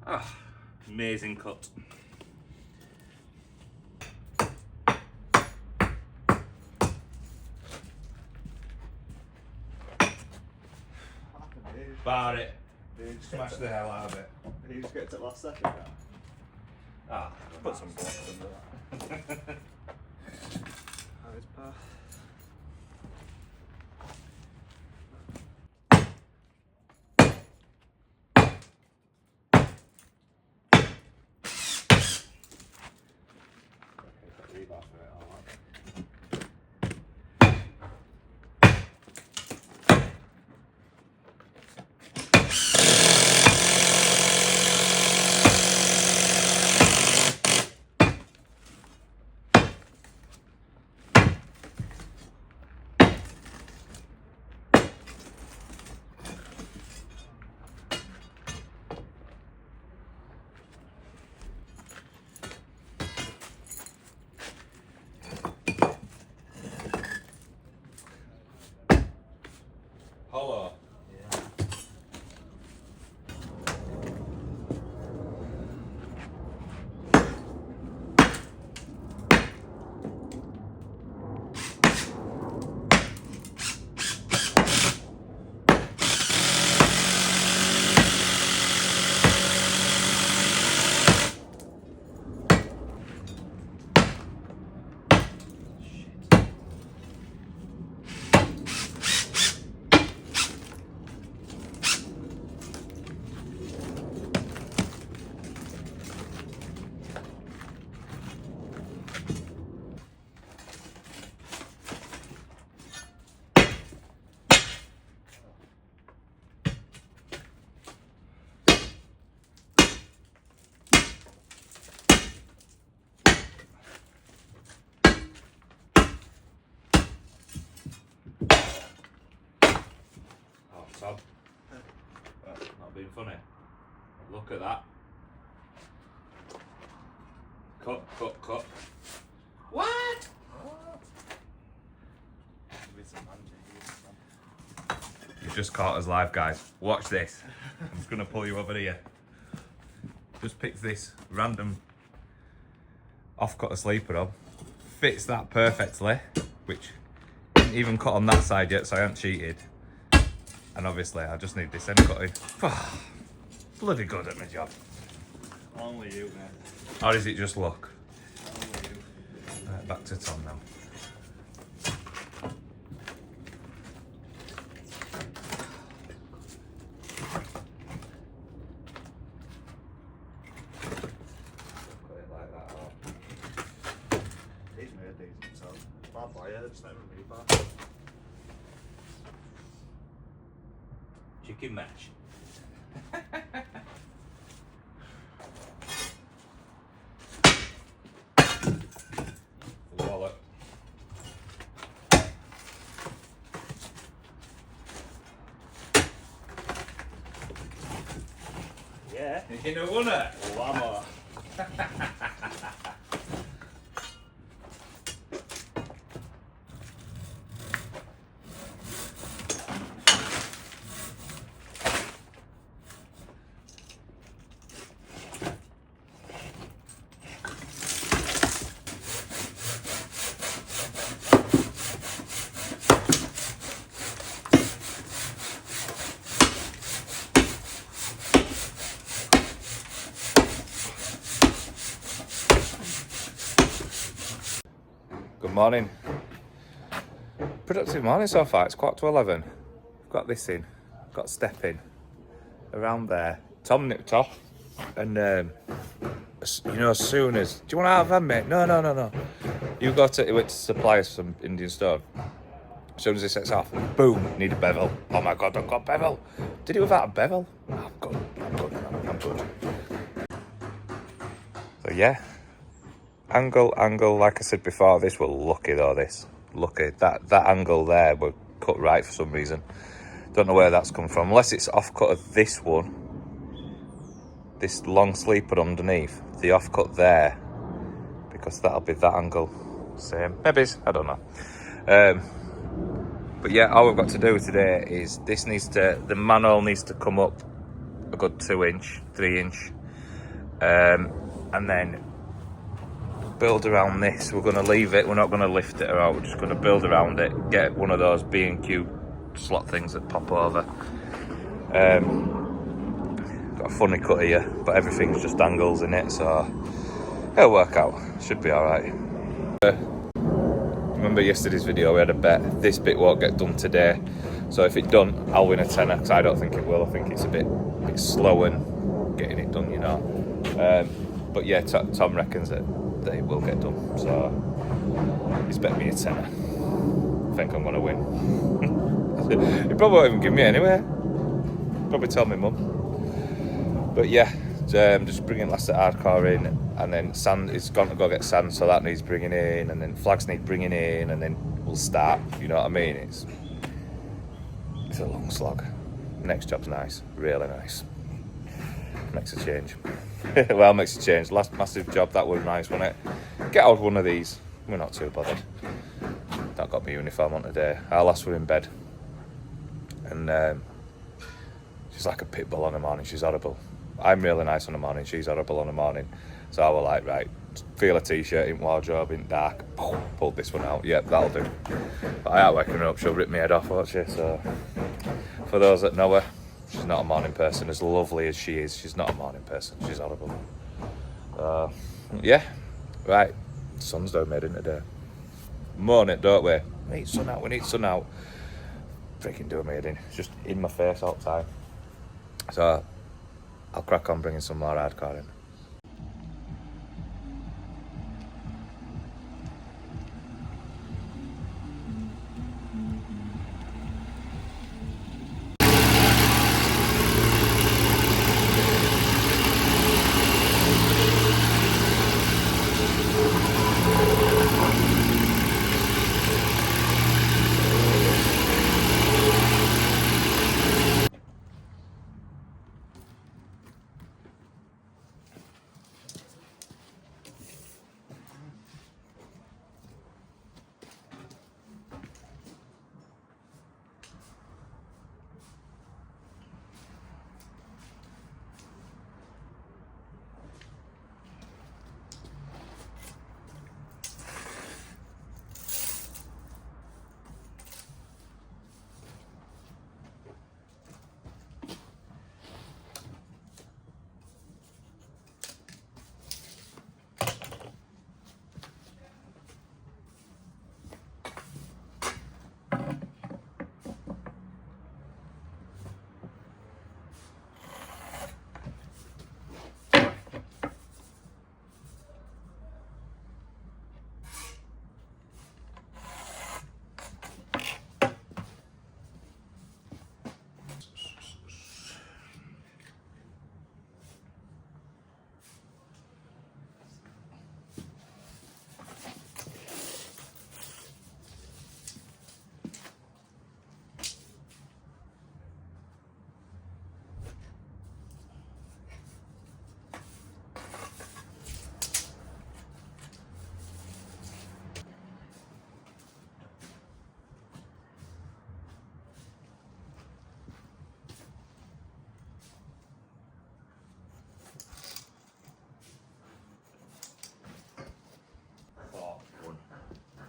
Oh, amazing cut. Bar it. Smash the hell out of it. He just gets it last second now. Ah, Put some blocks under that. How's par? Hollow. Yeah. Oh, Tom. Not being funny. Look at that. Cut, cut, cut. What? You've just caught us live, guys. Watch this. I'm just gonna pull you over here. Just picked this random off-cut a sleeper up. Fits that perfectly, which didn't even cut on that side yet, so I haven't cheated. And obviously, I just need this end cutting. Bloody good at my job. Only you, man. Or is it just luck? Only you. Right, back to Tom now. Put it like that out. He's made these himself. Bad boy, yeah, just let him rebar. Chicken match. Wallet. Yeah. You know, won it? One more. Good morning. Productive morning so far. It's 11:15. I've got this in. Got step in. Around there. Tom nipped off and as soon as, do you want to have them, mate? No. You got it. He went to supply us some Indian stove. As soon as he sets off, boom, need a bevel. Oh my God, I've got bevel. Did it without a bevel? I'm good. So yeah, angle. Like I said before, this was lucky though. Lucky that angle there were cut right for some reason. Don't know where that's come from. Unless it's offcut of this one, this long sleeper underneath. The offcut there, because that'll be that angle. Same, maybe. I don't know. But yeah, all we've got to do today is the manhole needs to come up a good 2 inch, 3 inch, and then build around this. We're going to leave it. We're not going to lift it out. We're just going to build around it. Get one of those B&Q slot things that pop over. Got a funny cut here, but everything's just angles in it, so it'll work out. Should be all right. Remember yesterday's video, we had a bet. This bit won't get done today, so if it done, I'll win a tenner, because I don't think it will. I think it's a bit slow in getting it done, you know. But yeah, Tom reckons that it will get done, so he's bet me a tenner. I think I'm going to win. He probably won't even give me anyway. Probably tell me mum. But yeah, just bringing last at hardcore in, and then sand is gone to go get sand, so that needs bringing in, and then flags need bringing in, and then we'll start. You know what I mean? It's a long slog. Next job's nice, really nice. Makes a change. Well, makes a change. Last massive job, that was nice, wasn't it? Get out one of these. We're not too bothered. Not got my uniform on today. Our last were in bed, and she's like a pit bull on the morning. She's horrible. I'm really nice on the morning. She's horrible on the morning. So I was like, right, feel a t-shirt in wardrobe in dark. Pulled this one out. Yep, that'll do. But I ain't waking her up. She'll rip my head off, won't she? So for those that know her, she's not a morning person. As lovely as she is, she's not a morning person. She's horrible. Yeah, right. Sun's down made in today. Moan it, don't we? We need sun out. Freaking do a made in. It's just in my face all the time. So I'll crack on bringing some more hardcore in.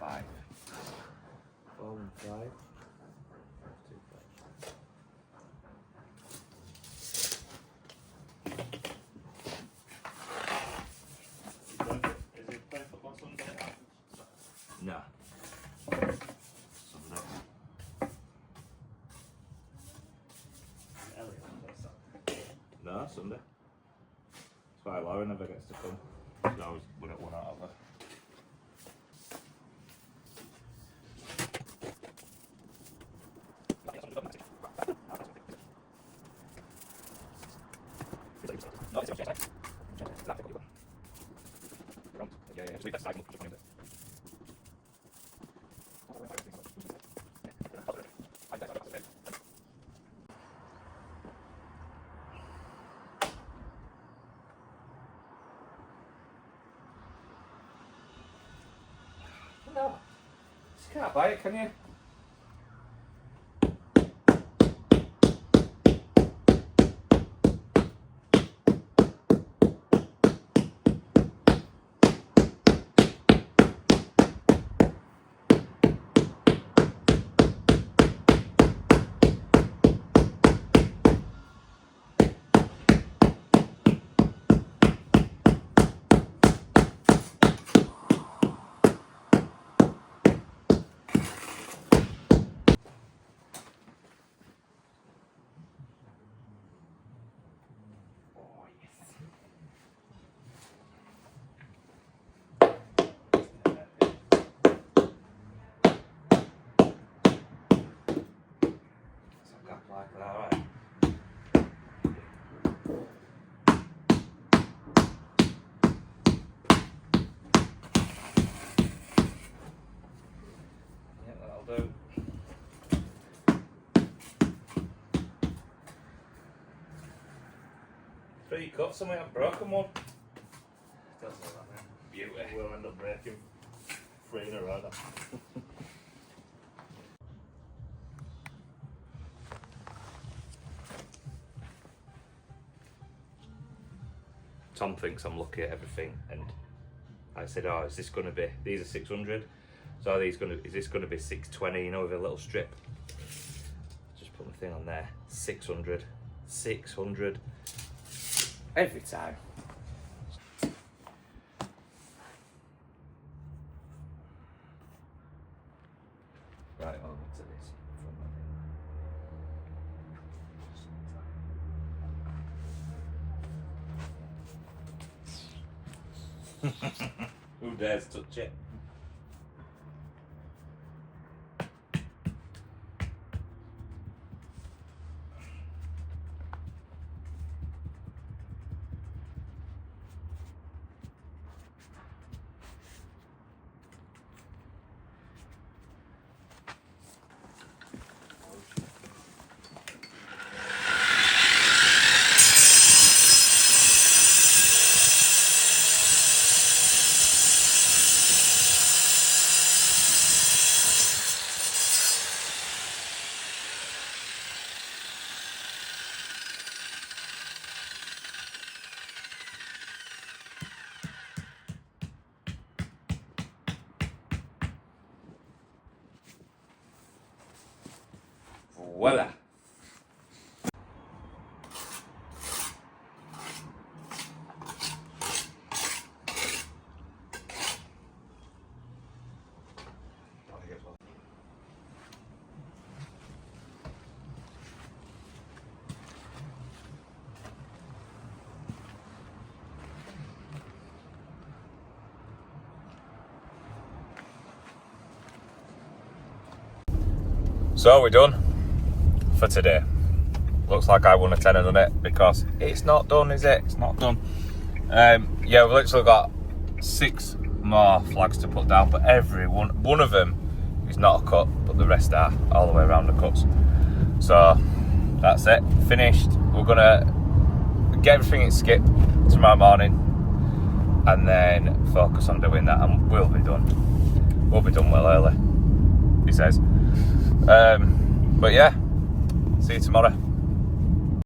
Five. Is it playing football Sunday? No. Sunday. Elliot, that's Saturday. No, Sunday. why Laura never gets to come. She's always good at one out of her. No, you can't buy it, can you? Like that, right? Yeah, that'll do. Three cuts and we have broken one. Don't say that, man. Beauty. We'll end up breaking 3 in a row. Tom thinks I'm lucky at everything, and I said, "Oh, is this going to be? These are 600. So is this going to be 620? You know, with a little strip." Just put my thing on there. 600, 600 every time. Right, over to this front of it. Who dares touch it? Voila! So we're done for today. Looks like I won a tenner on it because it's not done, is it? It's not done. Yeah, we've literally got 6 more flags to put down, but one of them is not a cut, but the rest are all the way around the cuts. So that's it, finished. We're gonna get everything in skip tomorrow morning and then focus on doing that, and we'll be done. We'll be done well early, he says. But yeah, see you tomorrow.